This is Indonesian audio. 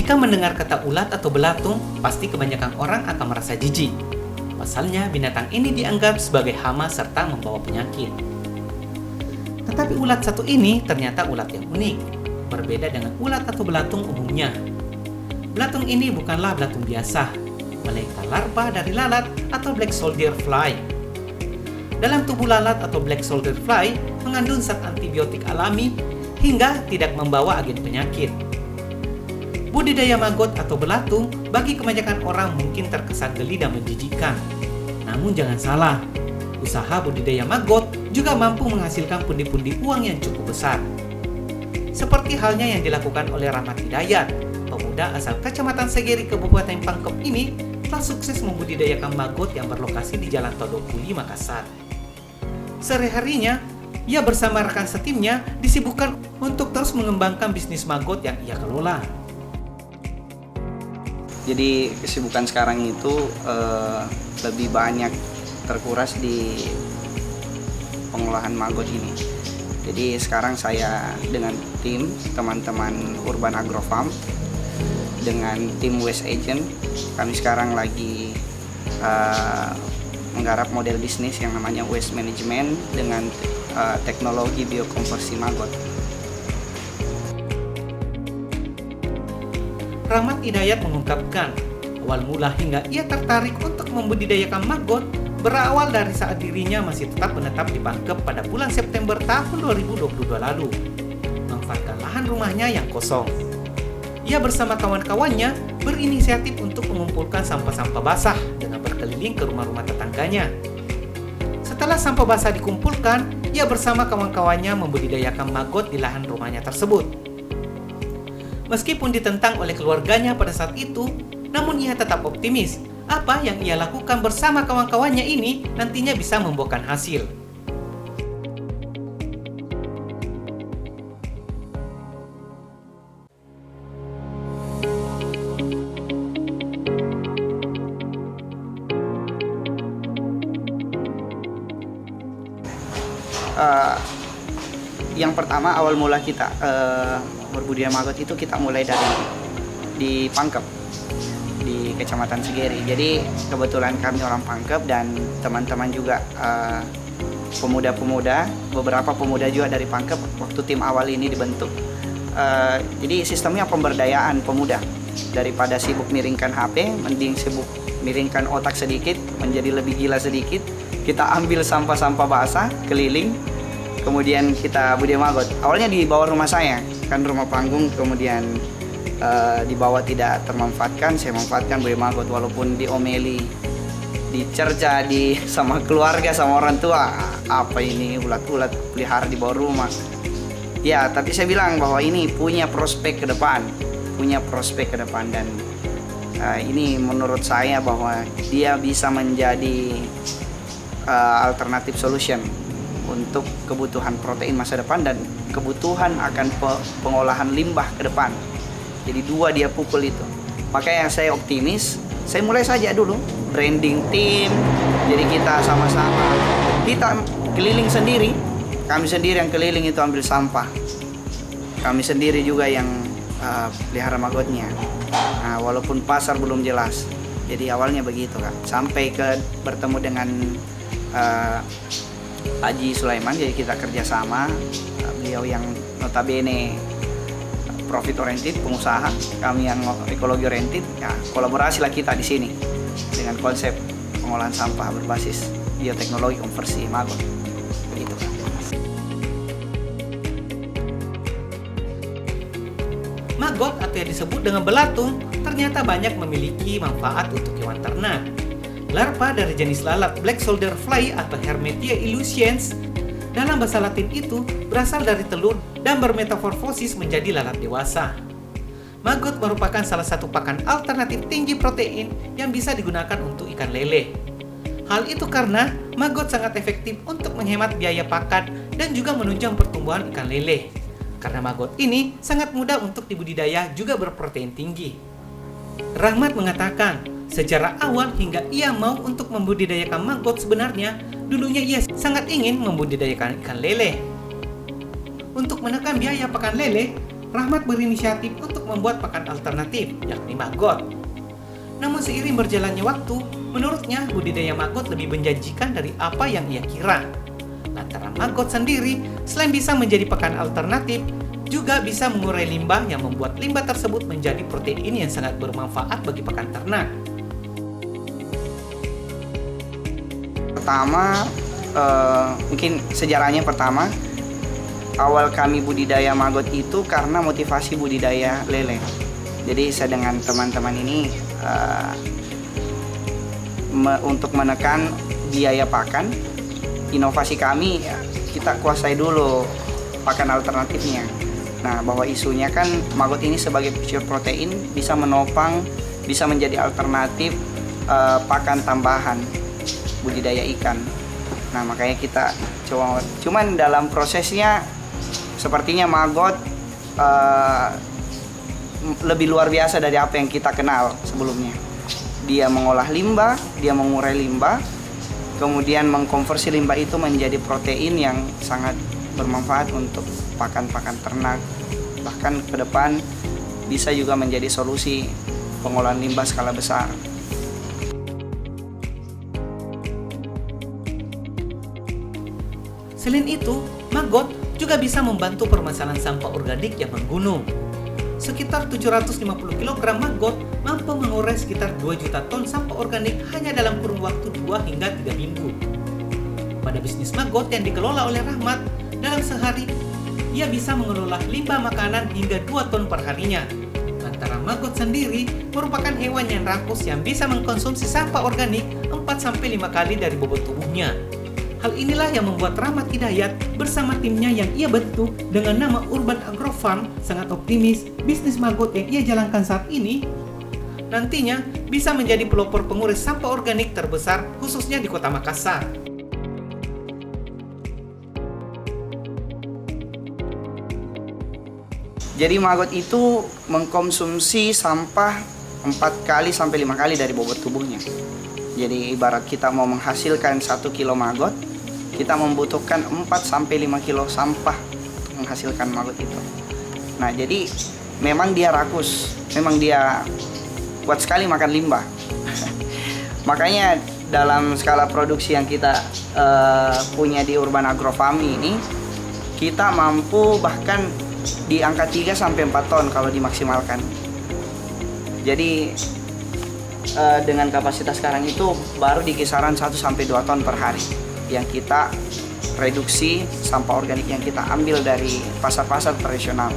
Jika mendengar kata ulat atau belatung, pasti kebanyakan orang akan merasa jijik. Pasalnya, binatang ini dianggap sebagai hama serta membawa penyakit. Tetapi ulat satu ini ternyata ulat yang unik, berbeda dengan ulat atau belatung umumnya. Belatung ini bukanlah belatung biasa, melainkan larva dari lalat atau black soldier fly. Dalam tubuh lalat atau black soldier fly mengandung zat antibiotik alami hingga tidak membawa agen penyakit. Budidaya maggot atau belatung bagi kebanyakan orang mungkin terkesan geli dan menjijikkan. Namun jangan salah, usaha budidaya maggot juga mampu menghasilkan pundi-pundi uang yang cukup besar. Seperti halnya yang dilakukan oleh Rahmat Hidayat, pemuda asal Kecamatan Segeri, Kabupaten Pangkep ini telah sukses membudidayakan maggot yang berlokasi di Jalan Todopuli, Makassar. Sehari-harinya, ia bersama rekan setimnya disibukkan untuk terus mengembangkan bisnis maggot yang ia kelola. Jadi kesibukan sekarang itu lebih banyak terkuras di pengolahan maggot ini. Jadi sekarang saya dengan tim teman-teman Urban Agro Farm dengan tim Waste Agent, kami sekarang lagi menggarap model bisnis yang namanya waste management dengan teknologi biokonversi maggot. Rahmat Hidayat mengungkapkan, awal mula hingga ia tertarik untuk membudidayakan maggot berawal dari saat dirinya masih tetap menetap di Pangkep pada bulan September tahun 2022 lalu, memanfaatkan lahan rumahnya yang kosong. Ia bersama kawan-kawannya berinisiatif untuk mengumpulkan sampah-sampah basah dengan berkeliling ke rumah-rumah tetangganya. Setelah sampah basah dikumpulkan, ia bersama kawan-kawannya membudidayakan maggot di lahan rumahnya tersebut. Meskipun ditentang oleh keluarganya pada saat itu, namun ia tetap optimis. Apa yang ia lakukan bersama kawan-kawannya ini nantinya bisa membuahkan hasil. Yang pertama awal mula kita berbudidaya maggot itu kita mulai dari di Pangkep, di Kecamatan Segeri. Jadi kebetulan kami orang Pangkep dan teman-teman juga pemuda-pemuda, beberapa pemuda juga dari Pangkep waktu tim awal ini dibentuk. Jadi sistemnya pemberdayaan pemuda. Daripada sibuk miringkan HP, mending sibuk miringkan otak sedikit, menjadi lebih gila sedikit. Kita ambil sampah-sampah basah keliling, kemudian kita budidaya maggot. Awalnya di bawah rumah saya, kan rumah panggung, kemudian di bawah tidak termanfaatkan, saya manfaatkan budidaya maggot walaupun diomeli, dicerca sama keluarga, sama orang tua, apa ini ulat-ulat pelihara di bawah rumah. Ya, tapi saya bilang bahwa ini punya prospek ke depan, dan ini menurut saya bahwa dia bisa menjadi alternatif solution untuk kebutuhan protein masa depan dan kebutuhan akan pengolahan limbah ke depan. Jadi dua dia pukul itu. Makanya saya optimis, saya mulai saja dulu branding tim. Jadi kita sama-sama, kita keliling sendiri, kami sendiri yang keliling itu ambil sampah. Kami sendiri juga yang pelihara maggotnya. Nah, walaupun pasar belum jelas. Jadi awalnya begitu Kak. Sampai ke bertemu dengan Haji Sulaiman, jadi kita kerjasama. Beliau yang notabene profit oriented, pengusaha, kami yang ekologi oriented. Ya, kolaborasilah kita di sini dengan konsep pengolahan sampah berbasis bioteknologi konversi maggot. Begitu. Maggot atau yang disebut dengan belatung ternyata banyak memiliki manfaat untuk hewan ternak. Larva dari jenis lalat black soldier fly atau Hermetia illusions dalam bahasa Latin itu berasal dari telur dan bermetamorfosis menjadi lalat dewasa. Maggot merupakan salah satu pakan alternatif tinggi protein yang bisa digunakan untuk ikan lele. Hal itu karena maggot sangat efektif untuk menghemat biaya pakan dan juga menunjang pertumbuhan ikan lele. Karena maggot ini sangat mudah untuk dibudidaya juga berprotein tinggi. Rahmat mengatakan, secara awal hingga ia mau untuk membudidayakan maggot sebenarnya, dulunya ia sangat ingin membudidayakan ikan lele. Untuk menekan biaya pakan lele, Rahmat berinisiatif untuk membuat pakan alternatif, yakni maggot. Namun seiring berjalannya waktu, menurutnya budidaya maggot lebih menjanjikan dari apa yang ia kira. Lantaran maggot sendiri, selain bisa menjadi pakan alternatif, juga bisa mengurai limbah yang membuat limbah tersebut menjadi protein yang sangat bermanfaat bagi pakan ternak. Pertama, mungkin sejarahnya pertama, awal kami budidaya maggot itu karena motivasi budidaya lele. Jadi saya dengan teman-teman ini untuk menekan biaya pakan, inovasi kami kita kuasai dulu pakan alternatifnya. Nah, bahwa isunya kan maggot ini sebagai pure protein bisa menopang, bisa menjadi alternatif pakan tambahan budidaya ikan. Nah, makanya kita coba. Cuman dalam prosesnya sepertinya maggot lebih luar biasa dari apa yang kita kenal sebelumnya. Dia mengolah limbah, dia mengurai limbah, kemudian mengkonversi limbah itu menjadi protein yang sangat bermanfaat untuk pakan-pakan ternak. Bahkan ke depan bisa juga menjadi solusi pengolahan limbah skala besar. Selain itu, maggot juga bisa membantu permasalahan sampah organik yang menggunung. Sekitar 750 kg maggot mampu mengurai sekitar 2 juta ton sampah organik hanya dalam kurun waktu 2 hingga 3 minggu. Pada bisnis maggot yang dikelola oleh Rahmat, dalam sehari ia bisa mengelola limbah makanan hingga 2 ton per harinya. Lantaran maggot sendiri merupakan hewan yang rakus yang bisa mengkonsumsi sampah organik 4-5 kali dari bobot tubuhnya. Hal inilah yang membuat Rahmat Hidayat bersama timnya yang ia bentuk dengan nama Urban Agro Farm sangat optimis bisnis maggot yang ia jalankan saat ini nantinya bisa menjadi pelopor pengurai sampah organik terbesar khususnya di Kota Makassar. Jadi maggot itu mengkonsumsi sampah 4 kali sampai 5 kali dari bobot tubuhnya. Jadi ibarat kita mau menghasilkan 1 kilo maggot, kita membutuhkan 4 sampai 5 kilo sampah untuk menghasilkan maggot itu. Nah, jadi memang dia rakus, memang dia kuat sekali makan limbah. Makanya dalam skala produksi yang kita punya di Urban Agro Farm ini, kita mampu bahkan di angka 3 sampai 4 ton kalau dimaksimalkan. Jadi dengan kapasitas sekarang itu baru di kisaran 1 sampai 2 ton per hari yang kita reduksi sampah organik yang kita ambil dari pasar-pasar tradisional.